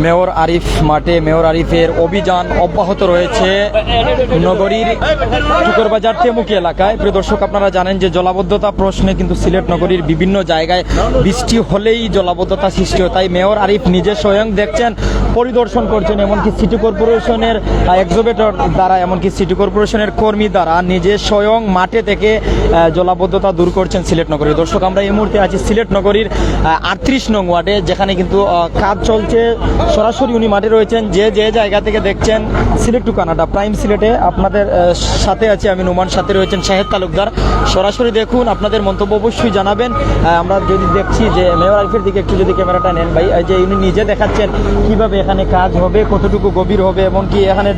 Mayor Arif মাঠে mayor আরিফের অভিযান অব্যাহত রয়েছে নগরীর টুকরবাজার তেমুকি এলাকায়। প্রিয় দর্শক, আপনারা জানেন যে জলাবদ্ধতা প্রশ্নে কিন্তু সিলেট নগরীর বিভিন্ন জায়গায় বৃষ্টি হলেই জলাবদ্ধতা সৃষ্টি হয়। তাই মেয়র আরিফ নিজে স্বয়ং দেখছেন, পরিদর্শন করছেন, এমনকি সিটি কর্পোরেশনের এক্সিবিটর দ্বারা, এমনকি সিটি কর্পোরেশনের কর্মী দ্বারা নিজে স্বয়ং মাঠে থেকে জলাবদ্ধতা দূর করছেন সিলেট নগরীর। দর্শক, আমরা এই মুহূর্তে আছি সিলেট নগরীর 38 নং ওয়ার্ডে, যেখানে কিন্তু কাজ চলছে। সরাসরি উনি মাঠে রয়েছেন। যে জায়গা থেকে দেখছেন সিলেট টু কানাডা প্রাইম সিলেটে, আপনাদের সাথে আছি আমি নুমান, সাথে রয়েছেন শাহেদ তালুকদার। সরাসরি দেখুন, আপনাদের মন্তব্য অবশ্যই জানাবেন। আমরা যদি দেখছি যে মেয়র আরিফের দিকে একটু যদি ক্যামেরাটা নেন ভাই, যে উনি নিজে দেখাচ্ছেন কিভাবে এখানে কাজ হবে, কতটুকু গভীর হবে, এমনকি এখানে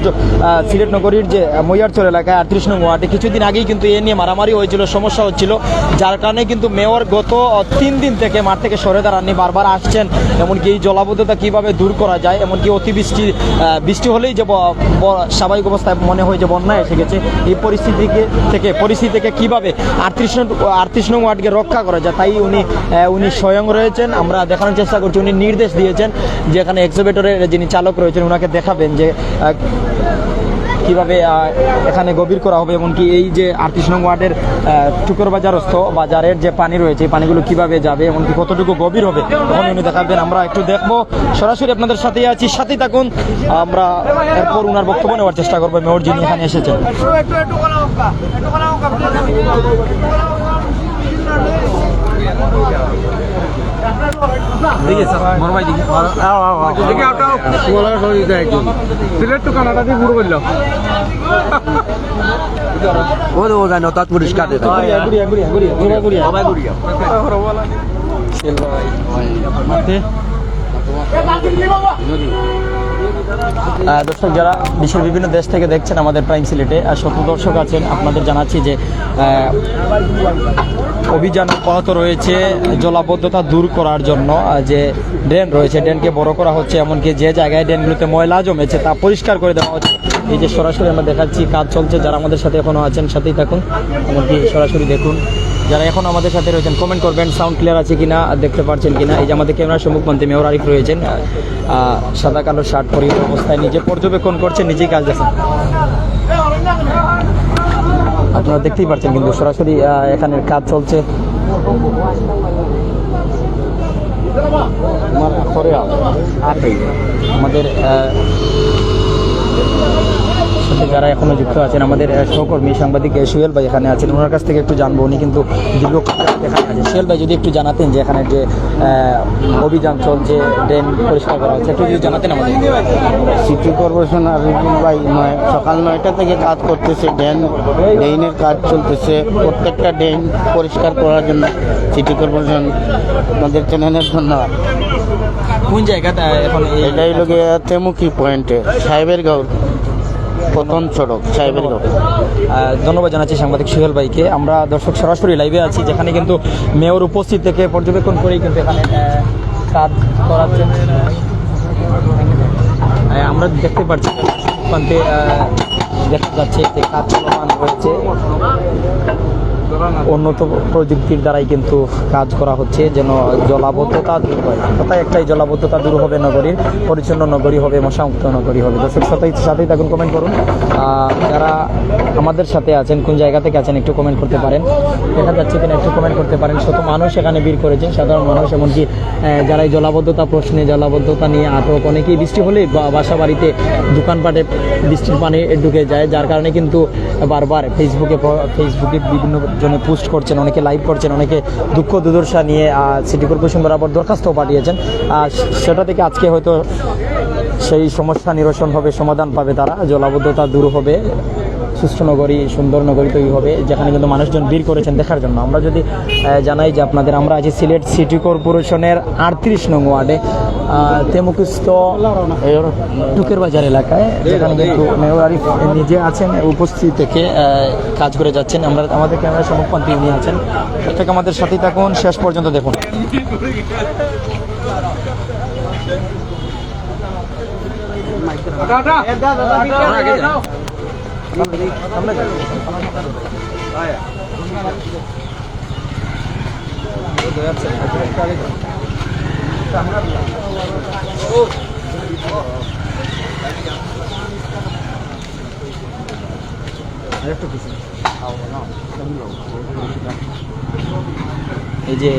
সিলেট নগরীর যে মৈয়ারচর এলাকায় 38 নং ওয়ার্ডে কিছুদিন আগেই কিন্তু এ নিয়ে মারামারি হয়েছিল, সমস্যা হচ্ছিল, যার কারণে কিন্তু মেয়র গত 3 দিন থেকে মাঠ থেকে সরে দাঁড়াননি, বারবার আসছেন এমনকি এই জলাবদ্ধতা কিভাবে দূর করা যায়। এমনকি বৃষ্টি হলেই যে স্বাভাবিক অবস্থায় মনে হয় যে বন্যা এসে গেছে, এই পরিস্থিতি থেকে কিভাবে 38 নং ওয়ার্ডকে রক্ষা করা যায়, তাই উনি স্বয়ং রয়েছেন। আমরা দেখানোর চেষ্টা করছি। উনি নির্দেশ দিয়েছেন যে এখানে এক্সিবিটরের যিনি চালক রয়েছেন ওনাকে দেখাবেন যে কিভাবে এখানে গভীর করা হবে, এমনকি এই যে 38 নং ওয়ার্ডের টুকরবাজারস্থ বাজারের যে পানি রয়েছে এই পানিগুলো কিভাবে যাবে, এমনকি কতটুকু গভীর হবে তখন উনি দেখাবেন। আমরা একটু দেখবো, সরাসরি আপনাদের সাথেই আছি, সাথেই থাকুন। আমরা এরপর ওনার বক্তব্য নেওয়ার চেষ্টা করবো, মেয়র যিনি এখানে এসেছেন। সিলেট টু কানাডা দিয়ে ঘুরে বললো পরিষ্কার দর্শক, যারা বিশ্বের বিভিন্ন দেশ থেকে দেখছেন আমাদের প্রাইম সিলেটে, শত দর্শক আছেন, আপনাদের জানাচ্ছি যে অভিযান অব্যাহত রয়েছে জলাবদ্ধতা দূর করার জন্য। যে ড্রেন রয়েছে, ড্রেনকে বড় করা হচ্ছে, এমনকি যে জায়গায় ড্রেনগুলোতে ময়লা জমেছে তা পরিষ্কার করে দেওয়া হচ্ছে। এই যে সরাসরি আমরা দেখাচ্ছি, কাজ চলছে। যারা আমাদের সাথে এখনও আছেন সাথেই থাকুন, এমনকি সরাসরি দেখুন। যারা এখন আমাদের সাথে রয়েছেন কমেন্ট করবেন সাউন্ড ক্লিয়ার আছে কিনা, দেখতে পাচ্ছেন কিনা। এই যে আমাদের ক্যামেরার সম্মুখমন্ত্রী মেয়র আরিফ রয়েছেন, সাদা কালো শার্ট পরিহিত অবস্থায় নিজে পর্যবেক্ষণ করছেন, নিজেই কাজ দেখছেন। আপনারা দেখতেই পাচ্ছেন কিন্তু সরাসরি এখানের কাজ চলছে। আমাদের যারা এখনো যুক্ত আছেন, আমাদের সহকর্মী সাংবাদিক সুহেল ভাই এখানে আছেন, ওনার কাছ থেকে একটু জানবো। উনি কিন্তু দীর্ঘক্ষণ এখানে আছেন। সুহেল ভাই, যদি একটু জানাতেন যে এখানে যে অভিযান চলছে, ড্রেন পরিষ্কার করা হচ্ছে, একটু যদি জানাতেন আমাদের। সিটি কর্পোরেশন আর ভাই সকাল 9টা থেকে কাজ করতেছে, ড্রেনের কাজ চলতেছে। প্রত্যেকটা ড্রেন পরিষ্কার করার জন্য সিটি কর্পোরেশন আমাদের চ্যানেলের ধন্যবাদ। কোন জায়গাটা এখন? এটাই লোক তেমুকি পয়েন্টে সাহেবের গাঁও প্রথম সড়ক সাহেবের গাঁও। ধন্যবাদ জানাচ্ছি সাংবাদিক সুহেল ভাইকে। আমরা দর্শক সরাসরি লাইভে আছি, যেখানে কিন্তু মেয়র উপস্থিত থেকে পর্যবেক্ষণ করেই কিন্তু এখানে কাজ করাচ্ছেন। আমরা দেখতে পাচ্ছি প্রান্তে দেখা যাচ্ছে যে কাজ চলমান রয়েছে। উন্নত প্রযুক্তির দ্বারাই কিন্তু কাজ করা হচ্ছে যেন জলাবদ্ধতা দূর হয়। কোথায় একটাই, জলাবদ্ধতা দূর হবে নগরীর, পরিচ্ছন্ন নগরী হবে, মশামুক্ত নগরী হবে। দর্শক সাথেই থাকুন, কমেন্ট করুন। যারা আমাদের সাথে আছেন, কোন জায়গা থেকে আছেন একটু কমেন্ট করতে পারেন, দেখা যাচ্ছে কিনা একটু কমেন্ট করতে পারেন। শত মানুষ এখানে ভিড় করেছেন, সাধারণ মানুষ, এমনকি যারা এই জলাবদ্ধতা প্রশ্নে, জলাবদ্ধতা নিয়ে আটক, অনেকেই বৃষ্টি হলেই বাসা বাড়িতে দোকানপাটে বৃষ্টির পানি ঢুকে যায়, যার কারণে কিন্তু বারবার ফেসবুকে বিভিন্ন জনে পোস্ট করছেন, অনেকে লাইভ করছেন, অনেকে দুঃখ দুর্দশা নিয়ে সিটি কর্পোরেশন বরাবর দরখাস্তও পাঠিয়েছেন। সেটা থেকে আজকে হয়তো সেই সমস্যা নিরসন হবে, সমাধান পাবে তারা, জলাবদ্ধতা দূর হবে, সুস্থ নগরী, সুন্দর নগরী তৈরি হবে, যেখানে কিন্তু মানুষজন ভিড় করেছেন দেখার জন্য। আমরা যদি জানাই যে আপনাদের, আমরা আছি সিলেট সিটি কর্পোরেশনের 38 নং ওয়ার্ডে তেমুকিস্থ টুকের বাজার এলাকায়, যেখানে কিন্তু মেয়র আরিফ নিজে আছেন, উপস্থিত থেকে কাজ করে যাচ্ছেন। আমাদের ক্যামেরার সম্মুখপান্তি উনি আছেন। প্রত্যেক আমাদের সাথেই থাকুন, শেষ পর্যন্ত দেখুন। এই যে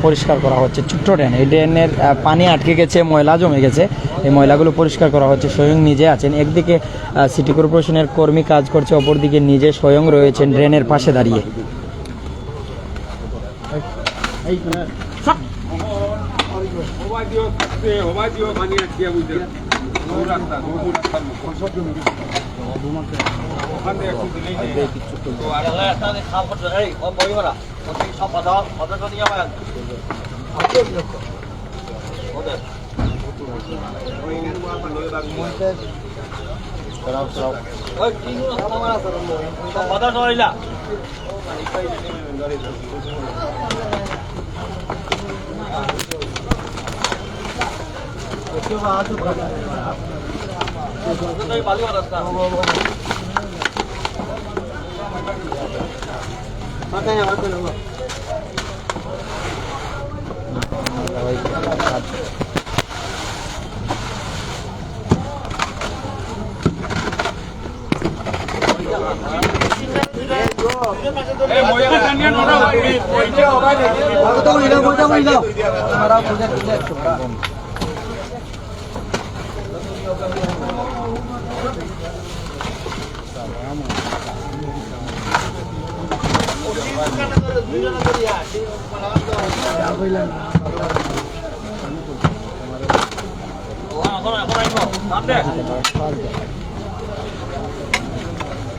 পরিষ্কার করা হচ্ছে ছোট্ট ড্রেন, এই ড্রেনের পানি আটকে গেছে, ময়লা জমে গেছে, এই ময়লাগুলো পরিষ্কার করা হচ্ছে। স্বয়ং নিজে আছেন, একদিকে সিটি কর্পোরেশনের কর্মী কাজ করছে, অপরদিকে নিজে স্বয়ং রয়েছেন ড্রেনের পাশে দাঁড়িয়ে।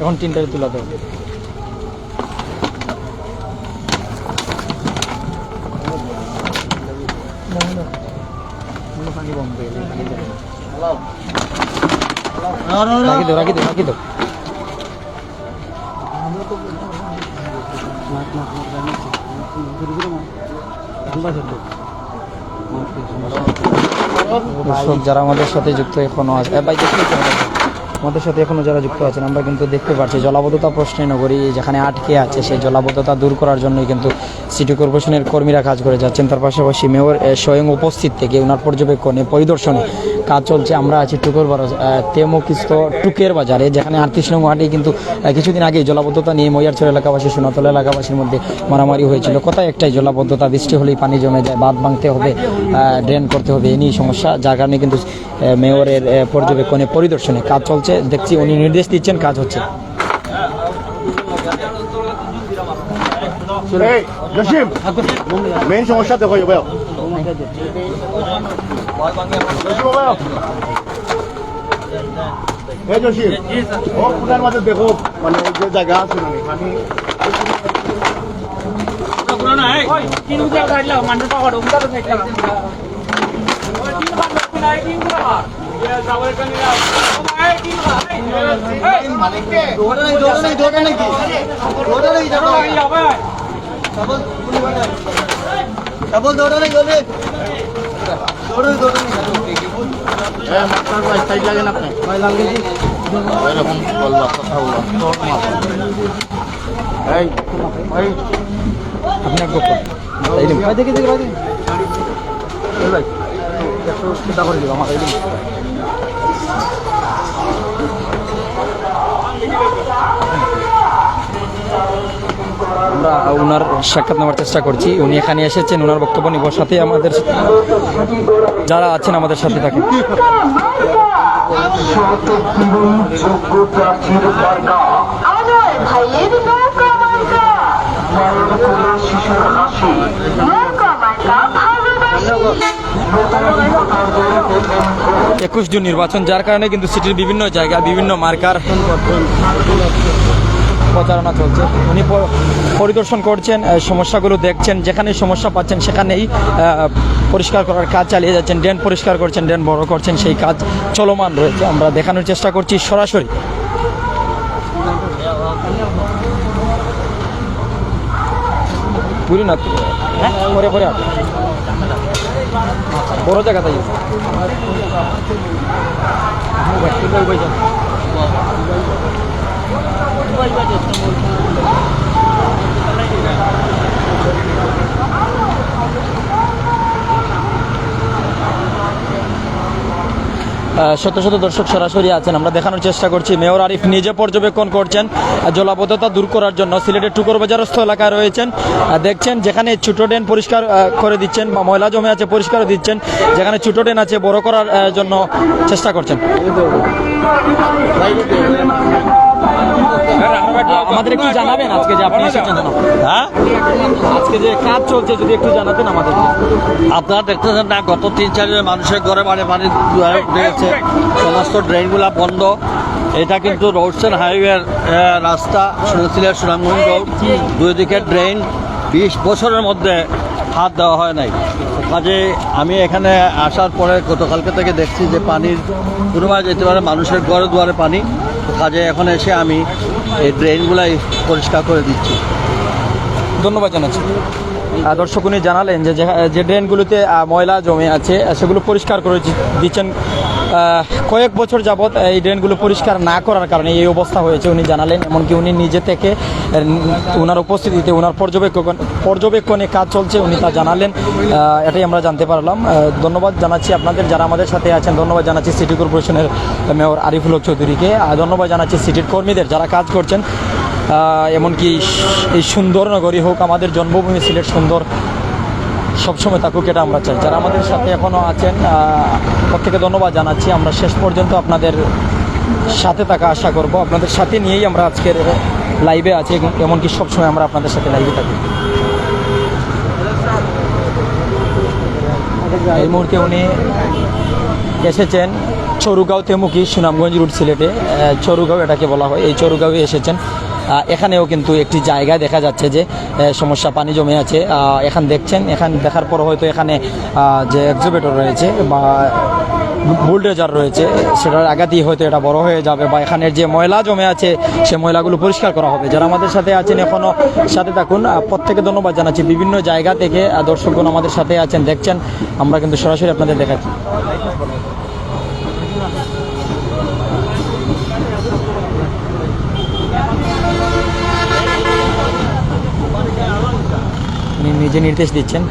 এখন তিনটায় তুলা দেব। রাখি দো। দর্শক যারা আমাদের সাথে যুক্ত এখনো আছে, আমাদের সাথে এখনো যারা যুক্ত আছেন, আমরা কিন্তু দেখতে পাচ্ছি জলাবদ্ধতা প্রশ্নে নগরী যেখানে আটকে আছে, সেই জলাবদ্ধতা দূর করার জন্যই কিন্তু সিটি কর্পোরেশনের কর্মীরা কাজ করে যাচ্ছেন। তার পাশাপাশি মেয়র স্বয়ং উপস্থিত থেকে ওনার পর্যবেক্ষণে পরিদর্শনে কাজ চলছে। আমরা আছি তেমকিস্ত টুকের বাজারে, যেখানে 38 নং ওয়ার্ডে কিন্তু কিছুদিন আগেই জলাবদ্ধতা নিয়ে মইয়ারছড় এলাকাবাসী, সোনাতলা এলাকাবাসীর মধ্যে মারামারি হয়েছিল। কথা একটাই, জলাবদ্ধতা, বৃষ্টি হলেই পানি জমে যায়, বাঁধ ভাঙতে হবে, ড্রেন করতে হবে, এই নিয়ে সমস্যা। যার কারণে কিন্তু মেয়রের পর্যবেক্ষণে পরিদর্শনে কাজ চলছে। দেখছি উনি নির্দেশ দিচ্ছেন, কাজ হচ্ছে। মেইন সমস্যা দেখো মাঝে দেখো মানে যে জায়গা আছে আমরা ওনার সাক্ষাৎ নেওয়ার চেষ্টা করছি। উনি এখানে এসেছেন, ওনার বক্তব্য নিব, সাথে আমাদের যারা আছেন আমাদের সাথে থাকেন। একুশ জুন নির্বাচন, যার কারণে কিন্তু সিটির বিভিন্ন জায়গায় বিভিন্ন মার্কার প্রচারণা চলছে। উনি পরিদর্শন করছেন, সমস্যাগুলো দেখছেন, যেখানে সমস্যা পাচ্ছেন সেখানেই পরিষ্কার করার কাজ চালিয়ে যাচ্ছেন। ড্রেন পরিষ্কার করছেন, ড্রেন বড় করছেন, সেই কাজ চলমান রয়েছে। আমরা দেখানোর চেষ্টা করছি সরাসরি। বুঝলি না পরে পরে বড় জায়গা তাই শত শত দর্শক সরাসরি আছেন, আমরা দেখানোর চেষ্টা করছি। মেয়র আরিফ নিজে পর্যবেক্ষণ করছেন জলাবদ্ধতা দূর করার জন্য সিলেটের টুকরবাজারস্থ এলাকায় রয়েছেন। দেখছেন যেখানে ছোটো ড্রেন পরিষ্কার করে দিচ্ছেন বা ময়লা জমে আছে পরিষ্কার দিচ্ছেন, যেখানে ছোটো ড্রেন আছে বড় করার জন্য চেষ্টা করছেন। আমাদের একটু জানাবেন আজকে যে আপনি এসেছেন না? হ্যাঁ, আজকে যে কাজ চলছে যদি একটু জানাতেন আমাদের। আপনারা দেখতেছেন না, গত 3-4 দিন মানুষের ঘরে বাড়ি পানি উঠে গেছে, সমস্ত ড্রেনগুলা বন্ধ। এটা কিন্তু রোডসেন হাইওয়ের রাস্তা, সিলেট সুনামগঞ্জ রোড, দুই দিকে ড্রেন। 20 বছরের মধ্যে হাত দেওয়া হয় নাই। কাজে আমি এখানে আসার পরে গতকালকে থেকে দেখছি যে পানির পুরোমায় যেতে পারে মানুষের ঘরে দুয়ারে পানি। কাজে এখন এসে আমি এই ড্রেনগুলাই পরিষ্কার করে দিচ্ছি। ধন্যবাদ জানাচ্ছি। দর্শক উনি জানালেন যে ড্রেনগুলোতে ময়লা জমে আছে সেগুলো পরিষ্কার করে দিচ্ছেন। কয়েক বছর যাবৎ এই ড্রেনগুলো পরিষ্কার না করার কারণে এই অবস্থা হয়েছে উনি জানালেন। এমনকি উনি নিজে থেকে ওনার উপস্থিতিতে ওনার পর্যবেক্ষণে কাজ চলছে উনি তা জানালেন। এটাই আমরা জানতে পারলাম। ধন্যবাদ জানাচ্ছি আপনাদের যারা আমাদের সাথে আছেন। ধন্যবাদ জানাচ্ছি সিটি কর্পোরেশনের মেয়র আরিফুল হক চৌধুরীকে। ধন্যবাদ জানাচ্ছি সিটির কর্মীদের যারা কাজ করছেন। এমনকি এই সুন্দর নগরী হোক, আমাদের জন্মভূমি সিলেট সুন্দর সবসময় থাকুক, এটা আমরা চাই। যারা আমাদের সাথে এখনও আছেন প্রত্যেকে ধন্যবাদ জানাচ্ছি। আমরা শেষ পর্যন্ত আপনাদের সাথে থাকা আশা করব। আপনাদের সাথে নিয়েই আমরা আজকের লাইভে আছি, এমনকি সবসময় আমরা আপনাদের সাথে লাইভে থাকি। এই মুহূর্তে উনি এসেছেন চরুগাঁও তেমুকি সুনামগঞ্জ রুট সিলেটে। চরুগাঁও এটাকে বলা হয়, এই চরুগাঁওয়ে এসেছেন। এখানেও কিন্তু একটি জায়গায় দেখা যাচ্ছে যে সমস্যা, পানি জমে আছে। এখান দেখছেন, এখান দেখার পর হয়তো এখানে যে এক্সিবিটর রয়েছে বা বুলডোজার রয়েছে সেটার আঘাতেই হয়তো এটা বড় হয়ে যাবে বা এখানের যে ময়লা জমে আছে সে ময়লাগুলো পরিষ্কার করা হবে। যারা আমাদের সাথে আছেন এখনও সাথে থাকুন। প্রত্যেকে ধন্যবাদ জানাচ্ছি। বিভিন্ন জায়গা থেকে দর্শকগণ আমাদের সাথে আছেন, দেখছেন। আমরা কিন্তু সরাসরি আপনাদের দেখাচ্ছি। উনি নিজে নির্দেশ দিচ্ছেন।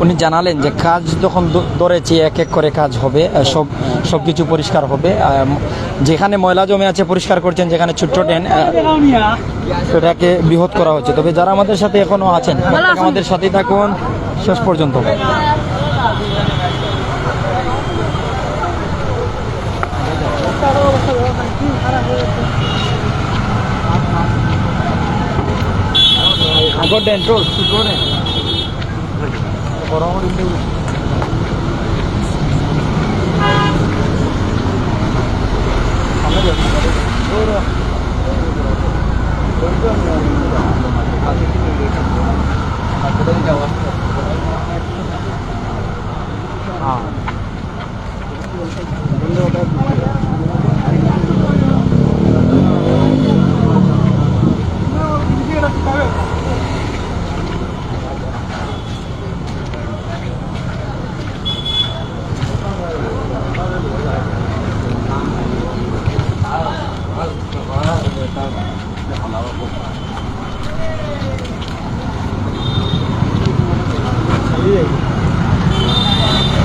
উনি জানালেন যে কাজ যখন ধরেছি এক এক করে কাজ হবে, সব কিছু পরিষ্কার হবে। যেখানে ময়লা জমে আছে পরিষ্কার করছেন, যেখানে ছোট্ট ড্রেন সেটাকে বৃহৎ করা হচ্ছে। তবে যারা আমাদের সাথে এখনও আছেন আমাদের সাথেই থাকুন শেষ পর্যন্ত। আগর ড্রেন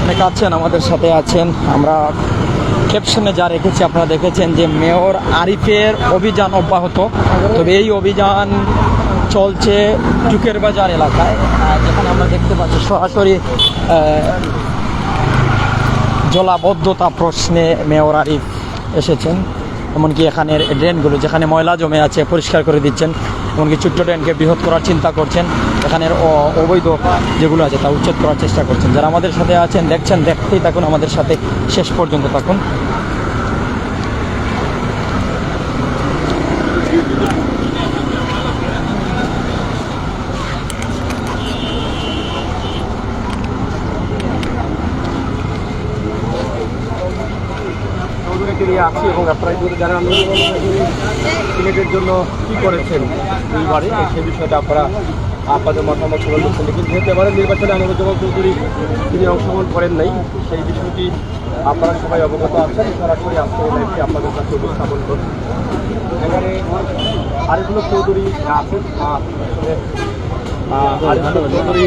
অনেক আছেন আমাদের সাথে আছেন। আমরা ক্যাপশনে যা রেখেছি আপনারা দেখেছেন যে মেয়র আরিফের অভিযান অব্যাহত। তবে এই অভিযান চলছে টুকের বাজার এলাকায়, যেখানে আমরা দেখতে পাচ্ছি সরাসরি জলাবদ্ধতা প্রশ্নে মেয়র আরিফ এসেছেন। এমনকি এখানের ড্রেনগুলো যেখানে ময়লা জমে আছে পরিষ্কার করে দিচ্ছেন, এমনকি ছোট্ট ড্রেনকে বৃহৎ করার চিন্তা করছেন। এখানের অবৈধ যেগুলো আছে তা উচ্ছেদ করার চেষ্টা করছেন। যারা আমাদের সাথে আছেন দেখছেন, দেখতেই থাকুন, আমাদের সাথে শেষ পর্যন্ত থাকুন। সবাইকে নিয়ে আসছি এবং আপনারা যদি যারা সিলেটের জন্য কী করেছেন দুইবারে সেই বিষয়টা আপনারা আপনাদের মতামত প্রদান করছেন। কিন্তু যেহেতু এবারে নির্বাচনে আনোয়ারুজ্জামান চৌধুরী তিনি অংশগ্রহণ করেন নাই, সেই বিষয়টি আপনারা সবাই অবগত আছেন। সরাসরি আজকে এই লাইভটি আপনাদের কাছে উপস্থাপন করুন। এখানে আরিফুল হক চৌধুরী আছেন, আরিফুল হক চৌধুরী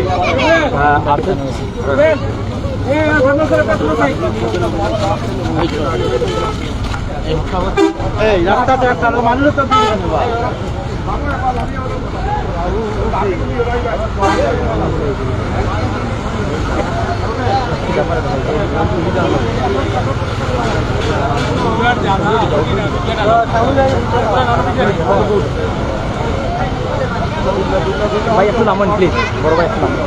আছেন। এই রাস্তাতে একটা মানুষ তো ভাই একটু নামান প্লিজ, বড় ভাই একটু নামান।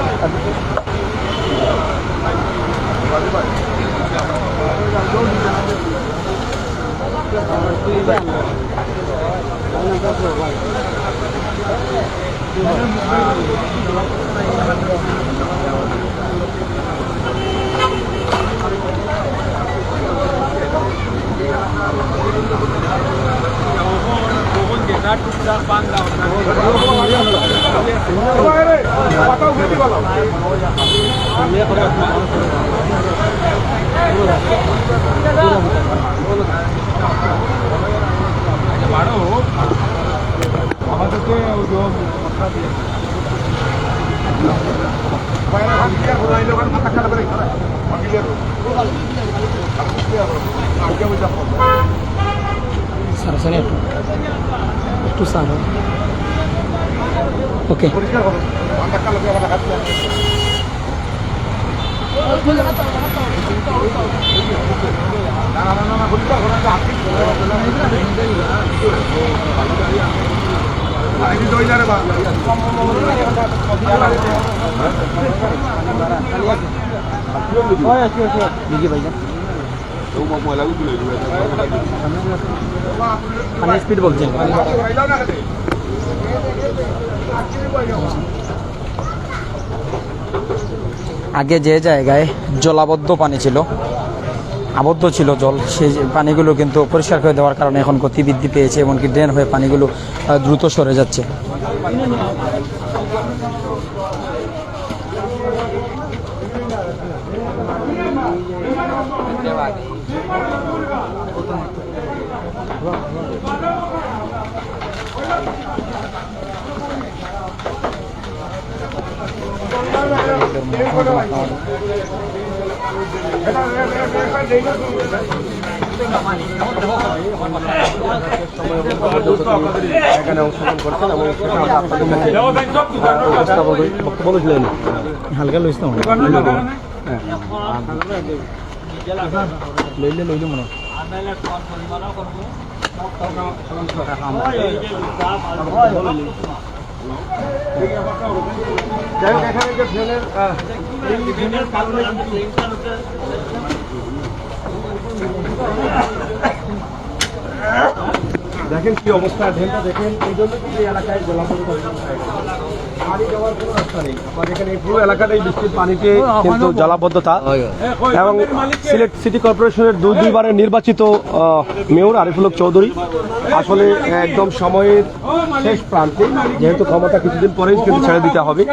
সারা একটু সারা ওকে। স্পিড বলছেন আগে যে জায়গায় জলাবদ্ধ পানি ছিল, আবদ্ধ ছিল জল, সেই পানিগুলো কিন্তু পরিষ্কার করে দেওয়ার কারণে এখন গতি বৃদ্ধি পেয়েছে, এমনকি ড্রেন হয়ে পানিগুলো দ্রুত সরে যাচ্ছে। এখানে অংশগ্রহণ করছেন এবং সেটা আমরা আপনাদের কাছে বক্তব্য বলেছিলেন হালকা লইস না লইলে লইলে মনে যাই হোক, এখানে যে ড্রেনের কারণে দেখেন কি অবস্থা, ড্রেনটা দেখেন। এই জন্য কিন্তু এই এলাকায় জলাবদ্ধ পানি যাওয়ার কোনো রাস্তা নেই। আমাদের এখানে এই পুরো এলাকাটাই বৃষ্টির পানিতে কিন্তু জলাবদ্ধতা। এবং সিলেট সিটি কর্পোরেশনের দুইবারের নির্বাচিত মেয়র আরিফুল হক চৌধুরী আসলে একদম সময়ের শেষ প্রান্তে, যেহেতু ক্ষমতা কিছুদিন পরেই কিন্তু ছেড়ে দিতে হবে,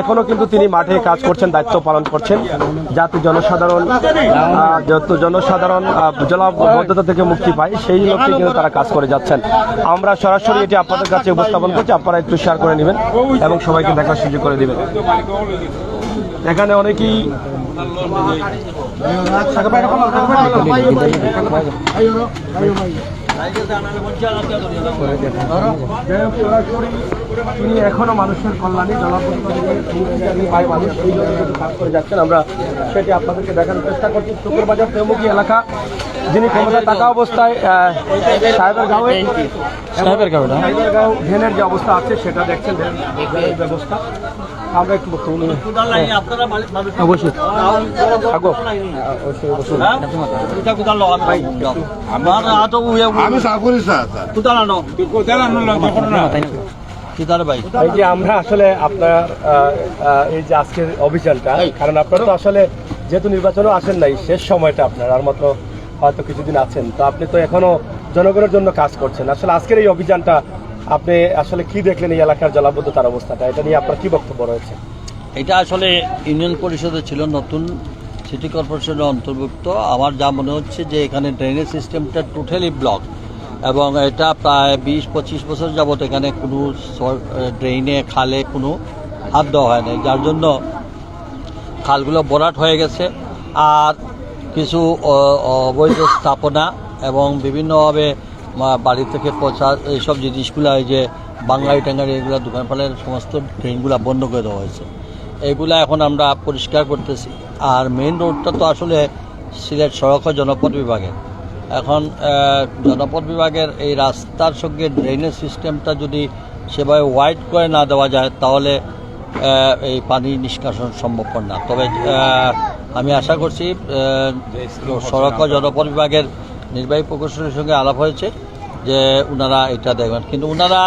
এখনো কিন্তু তিনি মাঠে কাজ করছেন, দায়িত্ব পালন করছেন, যাতে জনসাধারণ জলাবদ্ধতা থেকে মুক্তি পায় সেই লক্ষ্যে কিন্তু তারা কাজ করে যাচ্ছেন। আমরা সরাসরি এটি আপনাদের কাছে উপস্থাপন করছি, আপনারা একটু শেয়ার করে নেবেন এবং সবাইকে দেখার সুযোগ করে দিবেন। এখানে অনেকেই তিনি এখনো মানুষের কল্যাণে কাজ করে যাচ্ছেন। আমরা সেটি আপনাদেরকে দেখানোর চেষ্টা করছি। শুক্রবাজার প্রেমুখী এলাকা, যিনি ক্ষমতা থাকা অবস্থায় সাহেবেরগাঁও ড্রেনের যে অবস্থা আছে সেটা দেখছেন, ড্রেনের ব্যবস্থা। আমরা একটু বক্তব্য নিই। অবশ্যই থাকো, এই যে আমরা আসলে আপনার এই যে আজকের অভিযানটা, কারণ আপনারা তো আসলে যেহেতু নির্বাচনও আসেন নাই, শেষ সময়টা আপনার আর মাত্র হয়তো কিছুদিন আছেন, তো আপনি তো এখনো জনগণের জন্য কাজ করছেন। আসলে আজকের এই অভিযানটা আপনি আসলে কি দেখলেন, এই এলাকার জলাবদ্ধতার অবস্থাটা, এটা নিয়ে আপনার কি বক্তব্য রয়েছে? এটা আসলে ইউনিয়ন পরিষদে ছিল, নতুন সিটি কর্পোরেশনের অন্তর্ভুক্ত। আমার যা মনে হচ্ছে যে এখানে ড্রেনেজ সিস্টেমটা টোটালি ব্লক, এবং এটা প্রায় 20-25 বছর যাবত এখানে কোনো ড্রেনে খালে কোনো হাত দেওয়া হয় না, যার জন্য খালগুলো ভরাট হয়ে গেছে। আর কিছু অবৈধ স্থাপনা এবং বিভিন্নভাবে বাড়ি থেকে পচা এইসব জিনিসগুলো, এই যে বাঙালি টাঙ্গারি এগুলো দোকানপালের সমস্ত ড্রেনগুলো বন্ধ করে দেওয়া হয়েছে। এইগুলা এখন আমরা পরিষ্কার করতেছি। আর মেইন রোডটা তো আসলে সিলেট সড়ক ও জনপথ বিভাগের। এখন জনপথ বিভাগের এই রাস্তার সঙ্গে ড্রেনেজ সিস্টেমটা যদি সেভাবে ওয়াইড করে না দেওয়া যায়, তাহলে এই পানি নিষ্কাশন সম্ভবপর না। তবে আমি আশা করছি সড়ক ও জনপথ বিভাগের নির্বাহী প্রকৌশলীর সঙ্গে আলাপ হয়েছে যে ওনারা এটা দেখবেন, কিন্তু ওনারা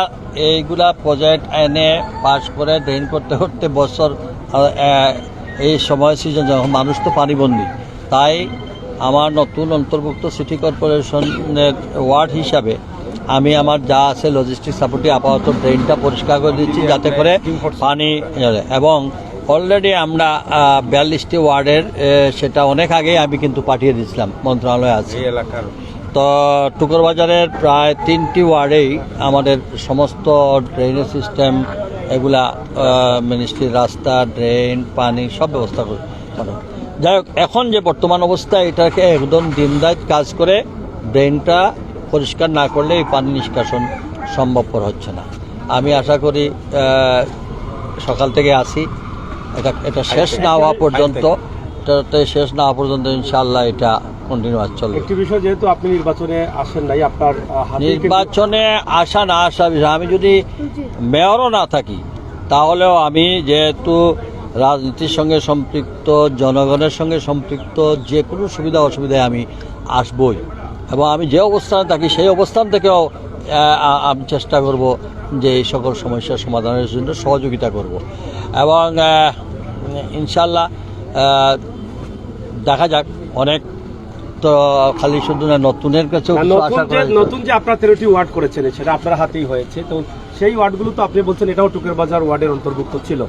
এইগুলা প্রজেক্ট এনে পাস করে ড্রেন করতে করতে বছর, এই সময় সিজন যখন মানুষ তো পানিবন্দী, তাই আমার নতুন অন্তর্ভুক্ত সিটি কর্পোরেশনের ওয়ার্ড হিসাবে আমি আমার যা আছে লজিস্টিক সাপোর্টে আপাতত ড্রেনটা পরিষ্কার করে দিচ্ছি, যাতে করে পানি, এবং অলরেডি আমরা 42টি ওয়ার্ডের সেটা অনেক আগেই আমি কিন্তু পাঠিয়ে দিয়েছিলাম, মন্ত্রণালয়ে আছে এলাকার। তো টুকরবাজারের প্রায় 3টি ওয়ার্ডেই আমাদের সমস্ত ড্রেনেজ সিস্টেম এগুলা মিনিস্ট্রির রাস্তা, ড্রেন, পানি সব ব্যবস্থা করে। যাই হোক, এখন যে বর্তমান অবস্থা, এটাকে একদম দিনরাত কাজ করে ড্রেনটা পরিষ্কার না করলে এই পানি নিষ্কাশন সম্ভবপর হচ্ছে না। আমি আশা করি সকাল থেকে আসি, এটা শেষ না হওয়া পর্যন্ত, ইনশাআল্লাহ এটা কন্টিনিউয়াস চলবে। একটি বিষয়, যেহেতু আপনি নির্বাচনে আসেন নাই, আপনার নির্বাচনে আসা না আসা বিষয়, আমি যদি মেয়রও না থাকি তাহলেও আমি যেহেতু রাজনীতির সঙ্গে সম্পৃক্ত, জনগণের সঙ্গে সম্পৃক্ত, যে কোনো সুবিধা অসুবিধায় আমি আসবই, এবং আমি যে অবস্থানে থাকি সেই অবস্থান থেকেও আমি চেষ্টা করব যে এই সকল সমস্যার সমাধানের জন্য সহযোগিতা করব, এবং ইনশাল্লাহ দেখা যাক। অনেক তো খালি শুধু না, নতুনের কাছেও নতুন যে আপনার 13টি ওয়ার্ড করেছেন সেটা আপনার হাতেই হয়েছে, তো সেই ওয়ার্ডগুলো তো আপনি বলছেন এটাও টুকেরবাজার ওয়ার্ডের অন্তর্ভুক্ত ছিল,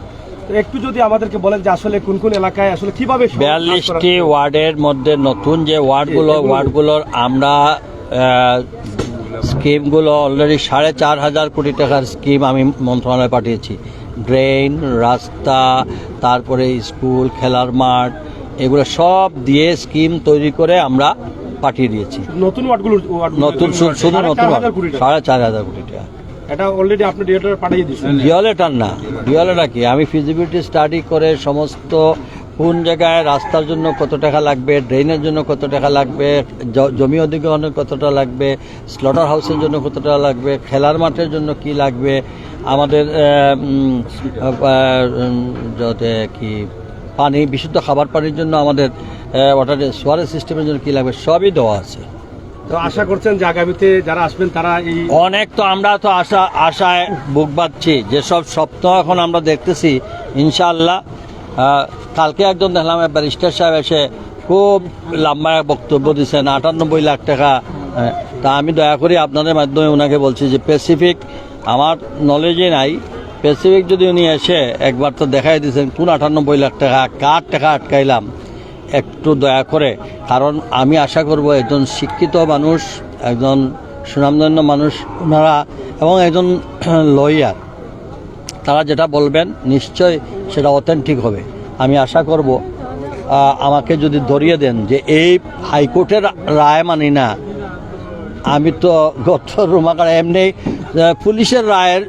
তো একটু যদি আমাদেরকে বলেন যে আসলে কোন কোন এলাকায় আসলে কিভাবে 42টি ওয়ার্ডের মধ্যে নতুন যে ওয়ার্ডগুলোর আমরা স্কিমগুলো অলরেডি 4,500 কোটি টাকার স্কিম আমি মন্ত্রণালয়ে পাঠিয়েছি। ড্রেন, রাস্তা, তারপরে স্কুল, খেলার মাঠ, এগুলো সব দিয়ে স্কিম তৈরি করে আমরা পাঠিয়ে দিয়েছি। নতুন ওয়ার্ডগুলো, নতুন শুধু নতুন 4,500 কোটি টাকা। এটা অলরেডি আপনি ডিওলেটার পাঠিয়ে দিয়েছেন? ডিওলেটার না, ডিওলেটার কি, আমি ফিজিবিলিটি স্টাডি করে সমস্ত কোন জায়গায় রাস্তার জন্য কত টাকা লাগবে, ড্রেনের জন্য কত টাকা লাগবে, জমি অধিগ্রহণের কতটা লাগবে, স্লটার হাউসের জন্য কত টাকা লাগবে, খেলার মাঠের জন্য কি লাগবে, আমাদের যাতে কি পানি, বিশুদ্ধ খাবার পানির জন্য আমাদের ওয়াটার সোয়ারেজ সিস্টেমের জন্য কি লাগবে, সবই দেওয়া আছে। তো আশা করছেন যে আগামীতে যারা আসবেন তারা এই অনেক, তো আমরা তো আশায় বুক বাঁধছি, যেসব স্বপ্ন এখন আমরা দেখতেছি ইনশাআল্লাহ। কালকে একজন দেখলাম ব্যারিস্টার সাহেব এসে খুব লম্বা বক্তব্য দিচ্ছেন, 98 লাখ টাকা। তা আমি দয়া করি আপনাদের মাধ্যমে ওনাকে বলছি যে স্পেসিফিক আমার নলেজে নাই, স্পেসিফিক যদি উনি এসে একবার তো দেখাই দিয়েছেন কোন 98 লাখ টাকা, কার টাকা আটকাইলাম, একটু দয়া করে। কারণ আমি আশা করব একজন শিক্ষিত মানুষ, একজন সুনামধন্য মানুষ ওনারা, এবং একজন লয়ার, তারা যেটা বলবেন নিশ্চয় সেটা অথেন্টিক হবে। আমি আশা করব আমাকে যদি ধরিয়ে দেন যে এই হাইকোর্টের রায় মানি না, আমি তো গত রুমাকার এমনি পুলিশের রায়ের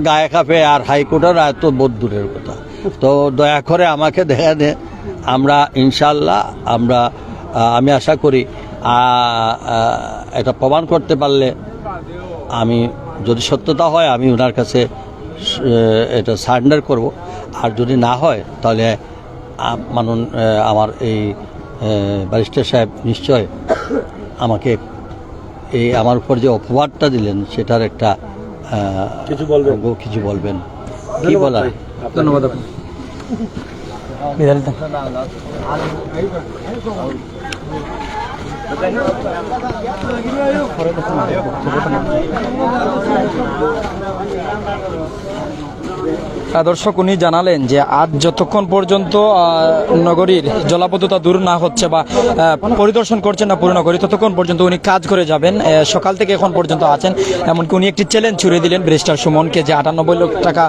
গায়ে কাঁপে, আর হাইকোর্টের রায় তো বহুত দূরের কথা। তো দয়া করে আমাকে দেখা দেন, আমরা ইনশাল্লাহ আমি আশা করি এটা প্রমাণ করতে পারলে, আমি যদি সত্যতা হয় আমি ওনার কাছে এটা সারেন্ডার করব, আর যদি না হয় তাহলে মানুন আমার এই ব্যারিস্টার সাহেব নিশ্চয় আমাকে এই আমার উপর যে অপবাদটা দিলেন সেটার একটা কিছু বলবেন। কি বলার? ধন্যবাদ। দর্শক উনি জানালেন যে আজ যতক্ষণ পর্যন্ত নগরীর জলাবদ্ধতা দূর না হচ্ছে বা পরিদর্শন করছেন না পুরো নগরী, ততক্ষণ পর্যন্ত উনি কাজ করে যাবেন। সকাল থেকে এখন পর্যন্ত আছেন। এমনকি উনি একটি চ্যালেঞ্জ ছুড়ে দিলেন ব্যারিস্টার সুমনকে যে 98 লক্ষ টাকা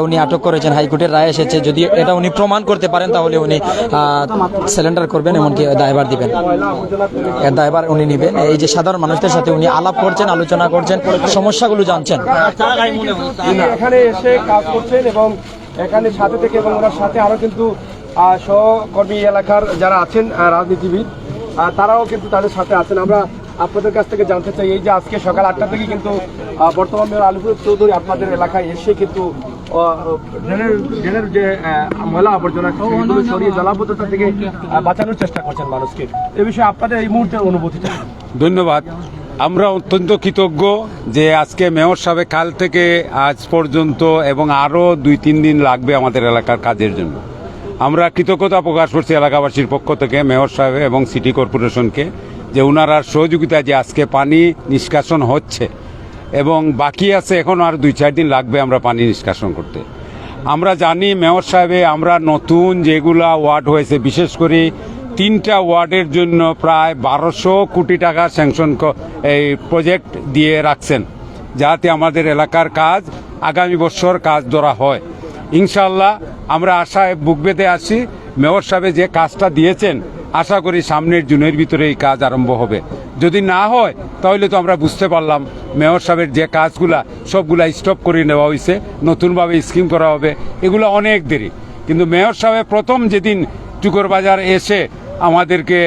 উনি আটক করেছেন, হাইকোর্টের রায় এসেছে, যদি এটা উনি প্রমাণ করতে পারেন তাহলে উনি সিলিন্ডার করবেন, এমনকি দায়ভার দিবেন, এর দায়ভার উনি নেবেন। এই যে সাধারণ মানুষদের সাথে উনি আলাপ করছেন, আলোচনা করছেন, সমস্যাগুলো জানছেন। এখানে এসে কাজ করছেন এবং এখানে সাথে থেকে এবং ওনার সাথে আরো কিন্তু সহকর্মী এলাকার যারা আছেন রাজনীতিবিদ, তারাও কিন্তু তাদের সাথে আছেন। আমরা আপনাদের কাছ থেকে জানতে চাই, এই যে আজকে সকাল 8টা থেকে কিন্তু বর্তমান মেয়র আলিফুল চৌধুরী আপনাদের এলাকায় এসে কিন্তু ড্রেনের যে ময়লা আবর্জনা সেগুলো সরিয়ে জলাবদ্ধতা থেকে বাঁচানোর চেষ্টা করছেন মানুষকে। এ বিষয়ে আপনাদের এই মুহূর্তের অনুভূতিটা। ধন্যবাদ। আমরা অত্যন্ত কৃতজ্ঞ যে আজকে মেয়র সাহেব কাল থেকে আজ পর্যন্ত এবং আরও 2-3 দিন লাগবে আমাদের এলাকার কাজের জন্য। আমরা কৃতজ্ঞতা প্রকাশ করছি এলাকাবাসীর পক্ষ থেকে মেয়র সাহেব এবং সিটি কর্পোরেশনকে যে ওনার সহযোগিতা যে আজকে পানি নিষ্কাশন হচ্ছে এবং বাকি আছে এখন আর 2-4 দিন লাগবে আমরা পানি নিষ্কাশন করতে। আমরা জানি মেয়র সাহেবে আমরা নতুন যেগুলা ওয়ার্ড হয়েছে, বিশেষ করে 3টা ওয়ার্ডের জন্য প্রায় 1200 কোটি টাকা স্যাংশন এই প্রজেক্ট দিয়ে রাখছেন, যাতে আমাদের এলাকার কাজ আগামী বছর কাজ ধরা হয়। ইনশাল্লাহ আমরা আশায় বুক বেঁধে আসি, মেয়র সাহেব যে কাজটা দিয়েছেন আশা করি সামনের জুনের ভিতরে এই কাজ আরম্ভ হবে। যদি না হয় তাহলে তো আমরা বুঝতে পারলাম মেয়র সাহেবের যে কাজগুলা সবগুলা স্টপ করে নেওয়া হয়েছে, নতুনভাবে স্কিম করা হবে, এগুলো অনেক দেরি। কিন্তু মেয়র সাহেব প্রথম যেদিন টুকর বাজার এসে আমাদেরকে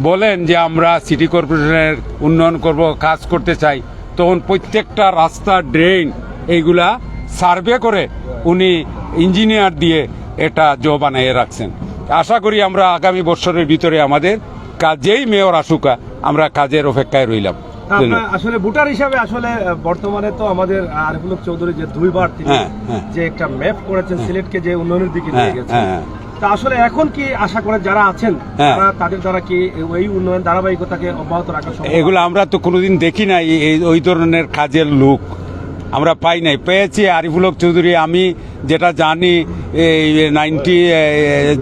বলেন যে আমরা সিটি কর্পোরেশনের উন্নয়ন করব, কাজ করতে চাই, তখন প্রত্যেকটা রাস্তা, ড্রেন এইগুলা সার্ভে করে উনি ইঞ্জিনিয়ার দিয়ে এটা বানিয়ে রাখছেন। আশা করি আমরা আগামী বছরের ভিতরে আমাদের কাজেই মেয়র আসুকা আমরা কাজের অপেক্ষায় রইলাম। আসলে ভোটার হিসাবে আসলে বর্তমানে তো আমাদের আরিফুল চৌধুরী যে 2বার যে একটা ম্যাপ করেছেন সিলেটকে যে উন্নয়নের দিকে নিয়ে গেছেন, তা আসলে এখন কি আশা করে যারা আছেন তাদের দ্বারা কি এই উন্নয়ন ধারাবাহিকতাকে অব্যাহত রাখা সম্ভব? এগুলো আমরা তো কোনোদিন দেখি নাই, ওই ধরনের কাজের লোক আমরা পাই নাই। পেয়েছি আরিফুল চৌধুরী, আমি যেটা জানি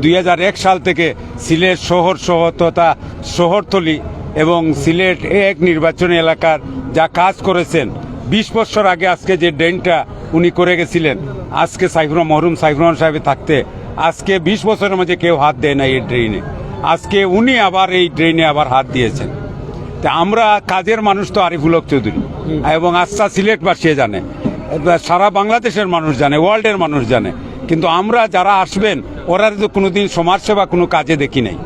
2001 সাল থেকে সিলেট তথা শহরতলি এবং সিলেট এক নির্বাচনী এলাকার যা কাজ করেছেন, 20 বছর আগে আজকে যে ড্রেনটা উনি করে গেছিলেন, আজকে মরহুম সাইফুর রহমান সাহেব থাকতে আজকে 20 বছরের মধ্যে কেউ হাত দেয় না এই ড্রেনে। আজকে উনি আবার এই ড্রেনে আবার হাত দিয়েছেন। তা আমরা কাজের মানুষ তো আরিফুল চৌধুরী এবং আস্থা সিলেটবাসী জানে, সারা বাংলাদেশের মানুষ জানে, ওয়ার্ল্ডের মানুষ জানে, কিন্তু আমরা যারা আসবেন ওরা তো কোনোদিন সমাজসেবা কোনো কাজে দেখি নাই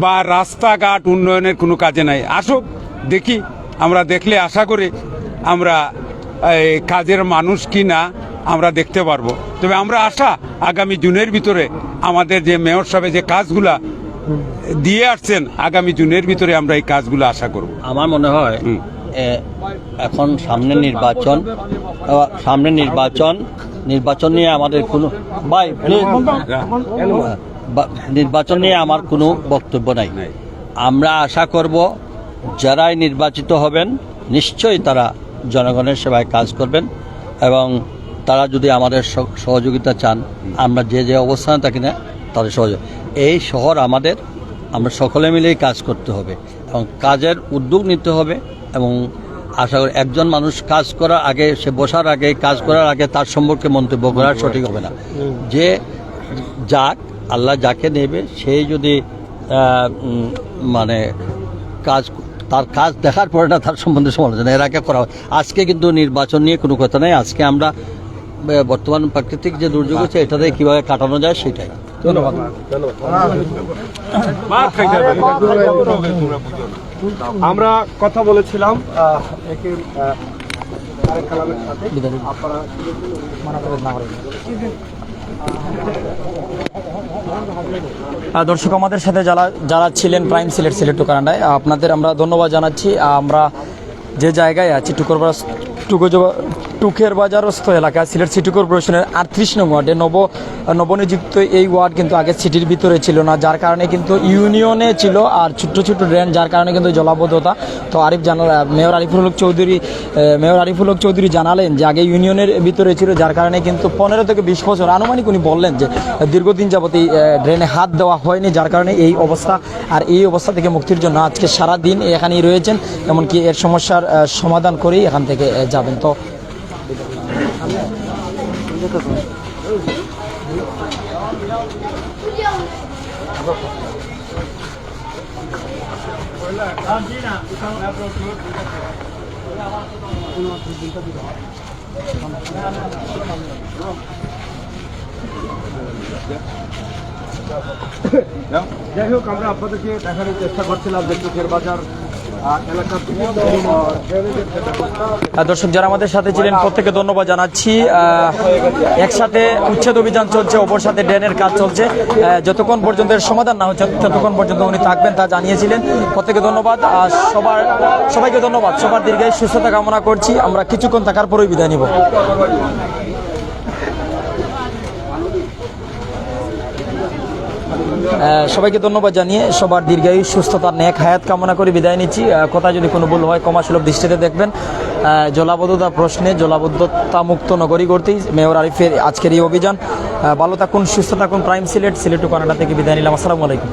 বা রাস্তাঘাট উন্নয়নের কোনো কাজে নাই। আসুক, দেখি, আমরা দেখলে আশা করি আমরা কাজের মানুষ কি না আমরা দেখতে পারবো। তবে আমরা আশা আগামী জুনের ভিতরে আমাদের যে মেয়র সাহেব যে কাজগুলা দিয়ে আসছেন, আগামী জুনের ভিতরে আমরা এই কাজগুলো আশা করব। আমার মনে হয় এখন সামনে নির্বাচন নিয়ে আমাদের কোনো নির্বাচন নিয়ে আমার কোনো বক্তব্য নাই। আমরা আশা করব যারাই নির্বাচিত হবেন নিশ্চয়ই তারা জনগণের সেবায় কাজ করবেন এবং তারা যদি আমাদের সহযোগিতা চান, আমরা যে অবস্থানে থাকি না তাদের সহযোগিতা, এই শহর আমাদের, আমরা সকলে মিলেই কাজ করতে হবে এবং কাজের উদ্যোগ নিতে হবে। এবং আশা করি একজন মানুষ কাজ করার আগে, সে বসার আগে, কাজ করার আগে তার সম্পর্কে মন্তব্য করা সঠিক হবে না। যে আল্লাহ যাকে নেবে সেই যদি মানে তার কাজ দেখার পরে না তার সম্বন্ধে সমালোচনা এর আগে করা হয়। আজকে কিন্তু নির্বাচন নিয়ে কোনো কথা নেই, আজকে আমরা বর্তমান প্রাকৃতিক যে দুর্যোগ হচ্ছে এটাতে কীভাবে কাটানো যায় সেটাই। ধন্যবাদ। আমরা কথা বলেছিলাম দর্শক আমাদের সাথে যারা ছিলেন প্রাইম সিলেট টুকারান্ডায়, আপনাদের আমরা ধন্যবাদ জানাচ্ছি। আমরা যে জায়গায় আছি টুকরবাজার টুকের বাজারস্থ এলাকায় সিলেট সিটি কর্পোরেশনের 38 নং ওয়ার্ডে নবনিযুক্ত এই ওয়ার্ড কিন্তু আগে সিটির ভিতরে ছিল না, যার কারণে কিন্তু ইউনিয়নে ছিল আর ছোট্ট ছোট্ট ড্রেন, যার কারণে কিন্তু জলাবদ্ধতা। তো মেয়র আরিফুল হক চৌধুরী জানালেন যে আগে ইউনিয়নের ভিতরে ছিল, যার কারণে কিন্তু 15 থেকে 20 বছর আনুমানিক উনি বললেন যে দীর্ঘদিন যাবত এই ড্রেনে হাত দেওয়া হয়নি, যার কারণে এই অবস্থা। আর এই অবস্থা থেকে মুক্তির জন্য আজকে সারা দিন এখানেই রয়েছেন, এমনকি এর সমস্যার সমাধান করেই এখান থেকে যাবেন। তো যাই হোক, আমরা আপনাদেরকে দেখানোর চেষ্টা করছিলাম যে টুকের বাজার এলাকার দর্শক যারা আমাদের সাথে ছিলেন প্রত্যেককে ধন্যবাদ জানাচ্ছি। একসাথে উচ্ছেদ অভিযান চলছে, অপর সাথে ড্রেনের কাজ চলছে। যতক্ষণ পর্যন্ত এর সমাধান না হচ্ছে ততক্ষণ পর্যন্ত উনি থাকবেন তা জানিয়েছিলেন। প্রত্যেকে ধন্যবাদ, সবাইকে ধন্যবাদ। সবার দীর্ঘায়ু সুস্থতা কামনা করছি। আমরা কিছুক্ষণ থাকার পরেই বিদায় নিব। সবাইকে ধন্যবাদ জানিয়ে সবার দীর্ঘায়ু সুস্থতার নেক হায়াত কামনা করে বিদায় নিচ্ছি। কোথায় যদি কোনো ভুল হয় ক্ষমাসুলভ দৃষ্টিতে দেখবেন। জলাবদ্ধতা প্রশ্নে জলাবদ্ধতা মুক্ত নগরী করতেই মেয়র আরিফের আজকের এই অভিযান। ভালো থাকুন, সুস্থ থাকুন। প্রাইম সিলেট টু কানাডা থেকে বিদায় নিলাম। আসসালামু আলাইকুম।